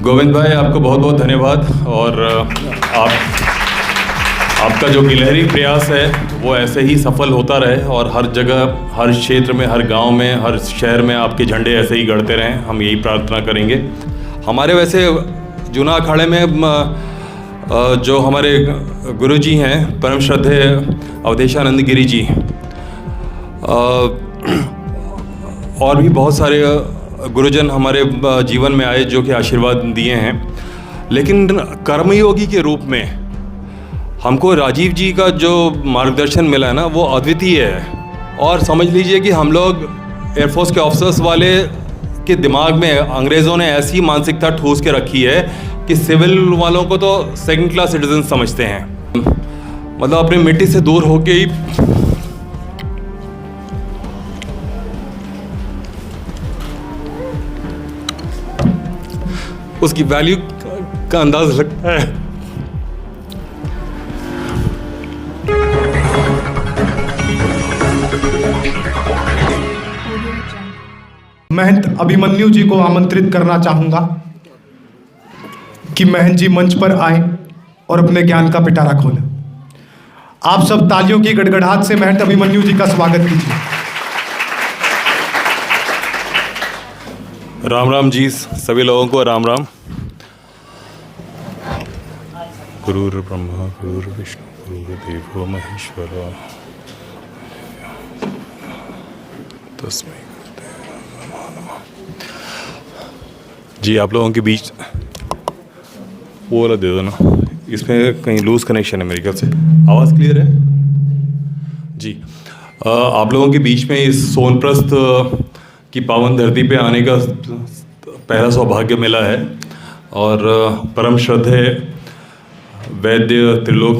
गोविंद भाई, आपको बहुत बहुत धन्यवाद। और आपका जो गिलहरी प्रयास है वो ऐसे ही सफल होता रहे और हर जगह, हर क्षेत्र में, हर गांव में, हर शहर में आपके झंडे ऐसे ही गड़ते रहें, हम यही प्रार्थना करेंगे। हमारे वैसे जूना अखाड़े में जो हमारे गुरुजी हैं, परम श्रद्धेय अवधेशानंद गिरी जी, और भी बहुत सारे गुरुजन हमारे जीवन में आए जो कि आशीर्वाद दिए हैं। लेकिन कर्मयोगी के रूप में हमको राजीव जी का जो मार्गदर्शन मिला है ना, वो अद्वितीय है। और समझ लीजिए कि हम लोग एयरफोर्स के ऑफिसर्स वाले के दिमाग में अंग्रेज़ों ने ऐसी मानसिकता ठूस के रखी है कि सिविल वालों को तो सेकंड क्लास सिटीजन समझते हैं। मतलब अपनी मिट्टी से दूर होके ही उसकी वैल्यू का अंदाज लगता है। महंत अभिमन्यु जी को आमंत्रित करना चाहूंगा कि महंत जी मंच पर आए और अपने ज्ञान का पिटारा खोलें। आप सब तालियों की गड़गड़ाहट से महंत अभिमन्यु जी का स्वागत कीजिए। राम राम जी, सभी लोगों को राम राम। गुरुर् ब्रह्मा गुरुर्विष्णु गुरुर्देवो महेश्वरा तस्मै जी। आप लोगों के बीच वो वाला दे दो ना, इसमें कहीं लूज कनेक्शन है मेरे ख्याल से। आवाज़ क्लियर है जी। आप लोगों के बीच में इस सोनप्रस्थ की पावन धरती पे आने का पहला सौभाग्य मिला है और परम श्रद्धेय वैद्य त्रिलोक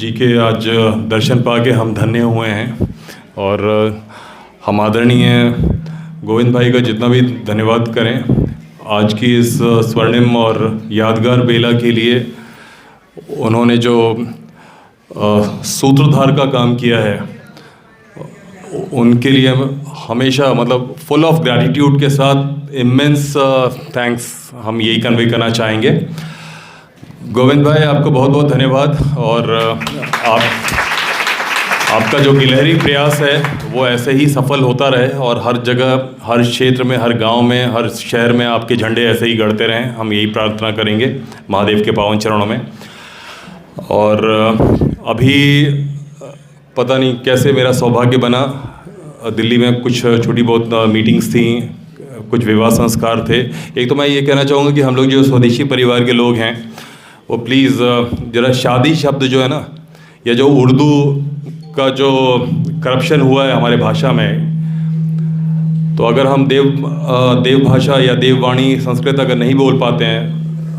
जी के आज दर्शन पाके हम धन्य हुए हैं। और हम आदरणीय गोविंद भाई का जितना भी धन्यवाद करें आज की इस स्वर्णिम और यादगार बेला के लिए। उन्होंने जो सूत्रधार का काम किया है उनके लिए हमेशा मतलब फुल ऑफ ग्रैटिट्यूड के साथ इमेंस थैंक्स हम यही कन्वे करना चाहेंगे। गोविंद भाई, आपको बहुत बहुत धन्यवाद। और आपका जो गिलहरी प्रयास है वो ऐसे ही सफल होता रहे और हर जगह, हर क्षेत्र में, हर गांव में, हर शहर में आपके झंडे ऐसे ही गड़ते रहें, हम यही प्रार्थना करेंगे महादेव के पावन चरणों में। और अभी पता नहीं कैसे मेरा सौभाग्य बना, दिल्ली में कुछ छोटी बहुत मीटिंग्स थी, कुछ विवाह संस्कार थे। एक तो मैं ये कहना चाहूँगा कि हम लोग जो स्वदेशी परिवार के लोग हैं वो प्लीज़ ज़रा शादी शब्द जो है ना, या जो उर्दू का जो करप्शन हुआ है हमारे भाषा में, तो अगर हम देव भाषा या देववाणी संस्कृत अगर नहीं बोल पाते हैं,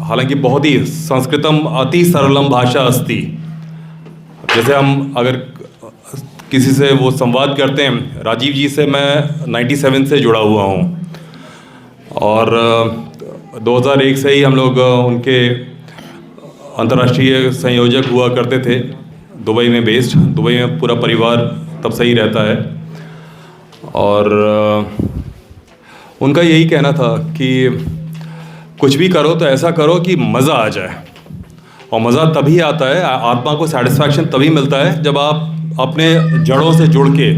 हालांकि बहुत ही संस्कृतम अति सरलम भाषा अस्ति, जैसे हम अगर किसी से वो संवाद करते हैं, राजीव जी से मैं 97 से जुड़ा हुआ हूँ और 2001 से ही हम लोग उनके अंतर्राष्ट्रीय संयोजक हुआ करते थे, दुबई में बेस्ड। दुबई में पूरा परिवार तब से ही रहता है। और उनका यही कहना था कि कुछ भी करो तो ऐसा करो कि मज़ा आ जाए। और मज़ा तभी आता है, आत्मा को सेटिस्फैक्शन तभी मिलता है जब आप अपने जड़ों से जुड़ के,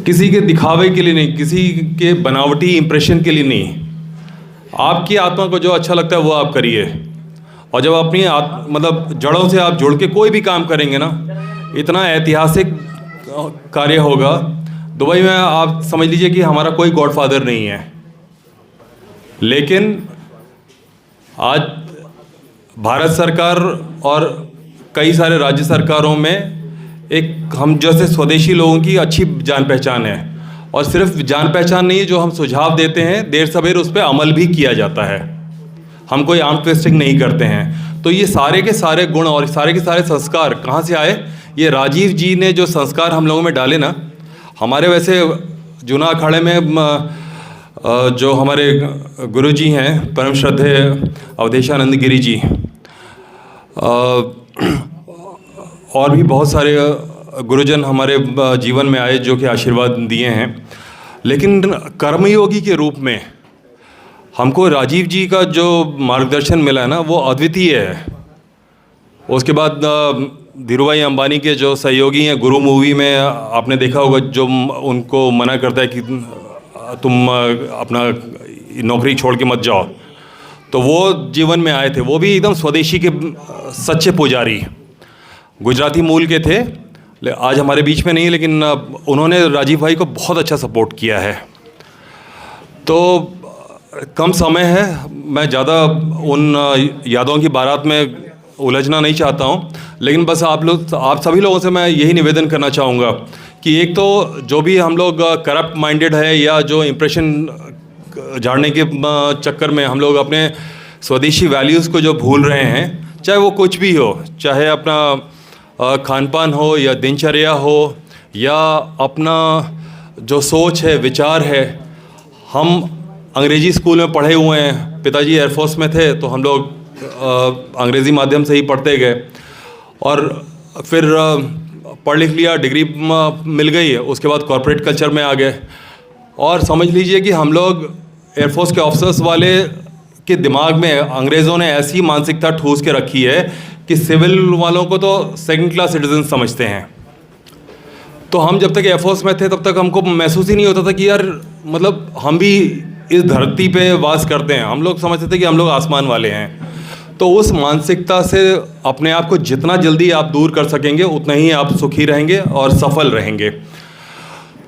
किसी के दिखावे के लिए नहीं, किसी के बनावटी इंप्रेशन के लिए नहीं, आपकी आत्मा को जो अच्छा लगता है वो आप करिए। और जब अपनी मतलब जड़ों से आप जुड़ के कोई भी काम करेंगे ना, इतना ऐतिहासिक कार्य होगा। दुबई में आप समझ लीजिए कि हमारा कोई गॉडफादर नहीं है, लेकिन आज भारत सरकार और कई सारे राज्य सरकारों में एक हम जैसे स्वदेशी लोगों की अच्छी जान पहचान है। और सिर्फ जान पहचान नहीं, जो हम सुझाव देते हैं देर सवेर उस पर अमल भी किया जाता है। हम कोई आर्म ट्विस्टिंग नहीं करते हैं। तो ये सारे के सारे गुण और सारे के सारे संस्कार कहाँ से आए? ये राजीव जी ने जो संस्कार हम लोगों में डाले ना, हमारे वैसे जूना अखाड़े में जो हमारे गुरुजी हैं, परम श्रद्धेय अवधेशानंद गिरी जी, और भी बहुत सारे गुरुजन हमारे जीवन में आए जो कि आशीर्वाद दिए हैं। लेकिन कर्मयोगी के रूप में हमको राजीव जी का जो मार्गदर्शन मिला है ना वो अद्वितीय है। उसके बाद धीरूभाई अंबानी के जो सहयोगी हैं, गुरु मूवी में आपने देखा होगा, जो उनको मना करता है कि तुम अपना नौकरी छोड़ के मत जाओ, तो वो जीवन में आए थे। वो भी एकदम स्वदेशी के सच्चे पुजारी, गुजराती मूल के थे, आज हमारे बीच में नहीं है, लेकिन उन्होंने राजीव भाई को बहुत अच्छा सपोर्ट किया है। तो कम समय है, मैं ज़्यादा उन यादों की बारात में उलझना नहीं चाहता हूँ, लेकिन बस आप सभी लोगों से मैं यही निवेदन करना चाहूँगा कि एक तो जो भी हम लोग करप्ट माइंडेड है या जो इम्प्रेशन झाड़ने के चक्कर में हम लोग अपने स्वदेशी वैल्यूज़ को जो भूल रहे हैं, चाहे वो कुछ भी हो, चाहे अपना खान पान हो या दिनचर्या हो या अपना जो सोच है, विचार है। हम अंग्रेज़ी स्कूल में पढ़े हुए हैं, पिताजी एयरफोर्स में थे, तो हम लोग अंग्रेज़ी माध्यम से ही पढ़ते गए और फिर पढ़ लिख लिया, डिग्री मिल गई, उसके बाद कॉर्पोरेट कल्चर में आ गए। और समझ लीजिए कि हम लोग एयरफोर्स के ऑफिसर्स वाले के दिमाग में अंग्रेज़ों ने ऐसी मानसिकता ठूस के रखी है कि सिविल वालों को तो सेकंड क्लास सिटीजन समझते हैं। तो हम जब तक एयरफोर्स में थे तब तक हमको महसूस ही नहीं होता था कि यार मतलब हम भी इस धरती पे वास करते हैं। हम लोग समझते थे कि हम लोग आसमान वाले हैं। तो उस मानसिकता से अपने आप को जितना जल्दी आप दूर कर सकेंगे उतना ही आप सुखी रहेंगे और सफल रहेंगे।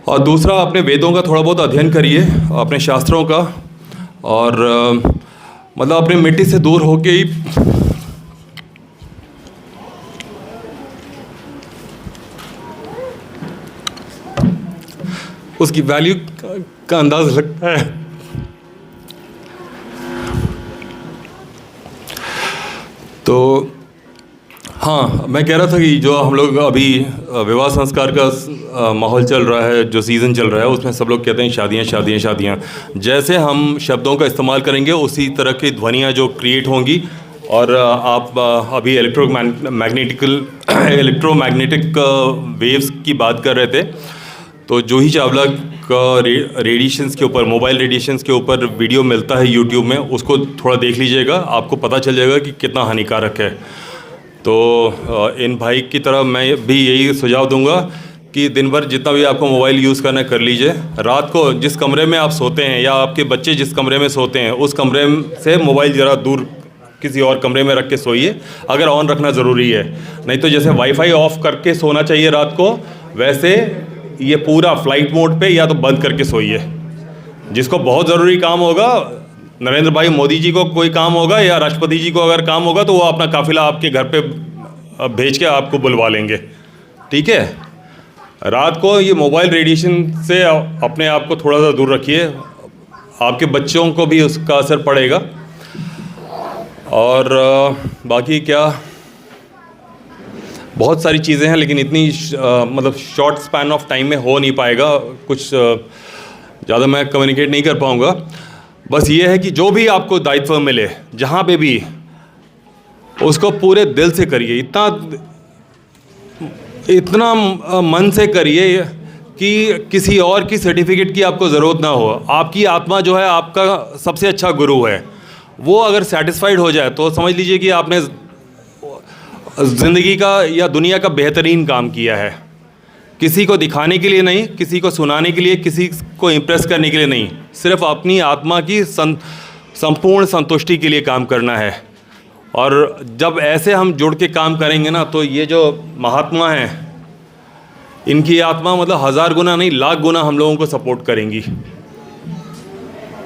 और दूसरा, अपने वेदों का थोड़ा बहुत अध्ययन करिए, अपने शास्त्रों का, और मतलब अपने मिट्टी से दूर होके ही उसकी वैल्यू का अंदाज़ लगता है। तो हाँ, मैं कह रहा था कि जो हम लोग अभी विवाह संस्कार का माहौल चल रहा है, जो सीज़न चल रहा है, उसमें सब लोग कहते हैं शादियाँ शादियाँ शादियाँ। जैसे हम शब्दों का इस्तेमाल करेंगे उसी तरह की ध्वनियाँ जो क्रिएट होंगी। और आप अभी इलेक्ट्रोमैग्नेटिक वेव्स की बात कर रहे थे, तो जूही चावला का रेडिएशंस के ऊपर, मोबाइल रेडिएशंस के ऊपर वीडियो मिलता है यूट्यूब में, उसको थोड़ा देख लीजिएगा, आपको पता चल जाएगा कि कितना हानिकारक है। तो इन भाई की तरह मैं भी यही सुझाव दूंगा कि दिन भर जितना भी आपको मोबाइल यूज़ करना है कर लीजिए। रात को जिस कमरे में आप सोते हैं या आपके बच्चे जिस कमरे में सोते हैं उस कमरे से मोबाइल ज़रा दूर किसी और कमरे में रख के सोइए, अगर ऑन रखना ज़रूरी है। नहीं तो जैसे वाईफाई ऑफ करके सोना चाहिए रात को, वैसे ये पूरा फ्लाइट मोड पे या तो बंद करके सोइए। जिसको बहुत ज़रूरी काम होगा, नरेंद्र भाई मोदी जी को कोई काम होगा या राष्ट्रपति जी को अगर काम होगा, तो वो अपना काफिला आपके घर पे भेज के आपको बुलवा लेंगे, ठीक है। रात को ये मोबाइल रेडिएशन से अपने आप को थोड़ा सा दूर रखिए, आपके बच्चों को भी उसका असर पड़ेगा। और बाकी क्या, बहुत सारी चीज़ें हैं, लेकिन इतनी मतलब शॉर्ट स्पैन ऑफ टाइम में हो नहीं पाएगा, कुछ ज़्यादा मैं कम्युनिकेट नहीं कर पाऊँगा। बस ये है कि जो भी आपको दायित्व मिले, जहाँ पे भी, उसको पूरे दिल से करिए, इतना मन से करिए कि किसी और की सर्टिफिकेट की आपको ज़रूरत ना हो। आपकी आत्मा जो है आपका सबसे अच्छा गुरु है, वो अगर सेटिस्फाइड हो जाए तो समझ लीजिए कि आपने ज़िंदगी का या दुनिया का बेहतरीन काम किया है। किसी को दिखाने के लिए नहीं, किसी को सुनाने के लिए, किसी को इम्प्रेस करने के लिए नहीं, सिर्फ अपनी आत्मा की संपूर्ण संतुष्टि के लिए काम करना है। और जब ऐसे हम जुड़ के काम करेंगे ना, तो ये जो महात्मा हैं, इनकी आत्मा मतलब 1000 गुना नहीं, लाख गुना हम लोगों को सपोर्ट करेंगी।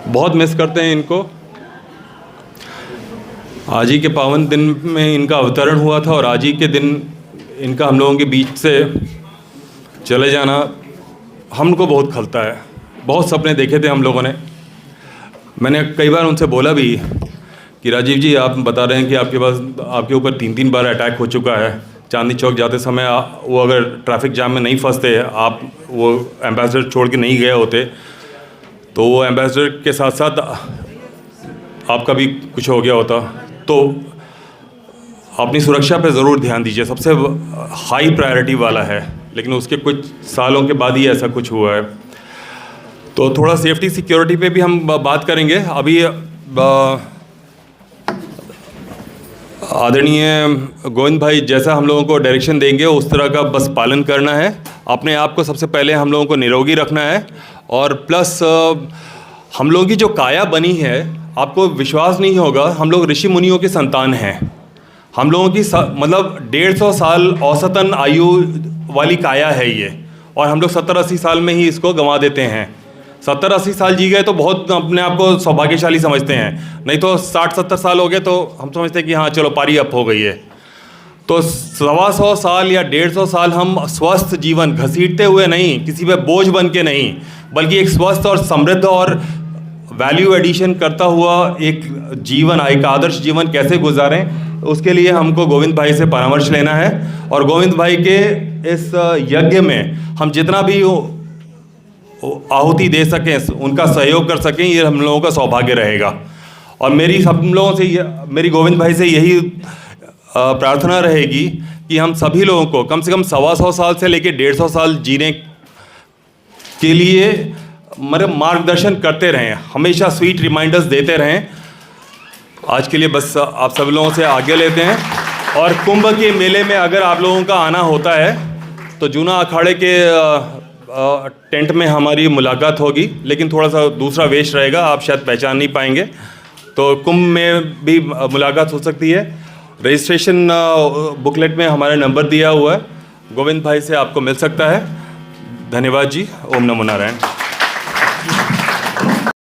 बहुत मिस करते हैं इनको। आज ही के पावन दिन में इनका अवतरण हुआ था और आज ही के दिन इनका हम लोगों के बीच से चले जाना हमको बहुत खलता है। बहुत सपने देखे थे हम लोगों ने। मैंने कई बार उनसे बोला भी कि राजीव जी, आप बता रहे हैं कि आपके ऊपर 3 बार अटैक हो चुका है। चांदनी चौक जाते समय वो अगर ट्रैफिक जाम में नहीं फंसते, आप वो एम्बेसडर छोड़ के नहीं गए होते, तो वो एम्बेसडर के साथ साथ आपका भी कुछ हो गया होता। तो अपनी सुरक्षा पे ज़रूर ध्यान दीजिए, सबसे हाई प्रायोरिटी वाला है। लेकिन उसके कुछ सालों के बाद ही ऐसा कुछ हुआ है। तो थोड़ा सेफ्टी सिक्योरिटी पे भी हम बात करेंगे। अभी आदरणीय गोविंद भाई जैसा हम लोगों को डायरेक्शन देंगे उस तरह का बस पालन करना है। अपने आप को सबसे पहले हम लोगों को निरोगी रखना है और प्लस हम लोगों की जो काया बनी है, आपको विश्वास नहीं होगा, हम लोग ऋषि मुनियों के संतान हैं। हम लोगों की मतलब 150 साल औसतन आयु वाली काया है ये, और हम लोग 70-80 साल में ही इसको गंवा देते हैं। 70-80 साल जी गए तो बहुत अपने आप को सौभाग्यशाली समझते हैं, नहीं तो 60-70 साल हो गए तो हम समझते हैं कि हाँ चलो पारी अप हो गई है। तो 125 साल या 150 साल हम स्वस्थ जीवन घसीटते हुए नहीं, किसी पे बोझ बन के नहीं, बल्कि एक स्वस्थ और समृद्ध और वैल्यू एडिशन करता हुआ एक जीवन, एक आदर्श जीवन कैसे गुजारें, उसके लिए हमको गोविंद भाई से परामर्श लेना है। और गोविंद भाई के इस यज्ञ में हम जितना भी आहुति दे सकें, उनका सहयोग कर सकें, ये हम लोगों का सौभाग्य रहेगा। और मेरी सब लोगों से मेरी गोविंद भाई से यही प्रार्थना रहेगी कि हम सभी लोगों को कम से कम 125 साल से लेकर 150 साल जीने के लिए मार्गदर्शन करते रहें, हमेशा स्वीट रिमाइंडर्स देते रहें। आज के लिए बस आप सब लोगों से आगे लेते हैं। और कुंभ के मेले में अगर आप लोगों का आना होता है तो जूना अखाड़े के टेंट में हमारी मुलाकात होगी, लेकिन थोड़ा सा दूसरा वेश रहेगा, आप शायद पहचान नहीं पाएंगे। तो कुंभ में भी मुलाकात हो सकती है। रजिस्ट्रेशन बुकलेट में हमारा नंबर दिया हुआ है, गोविंद भाई से आपको मिल सकता है। धन्यवाद जी। ओम नमो नारायण।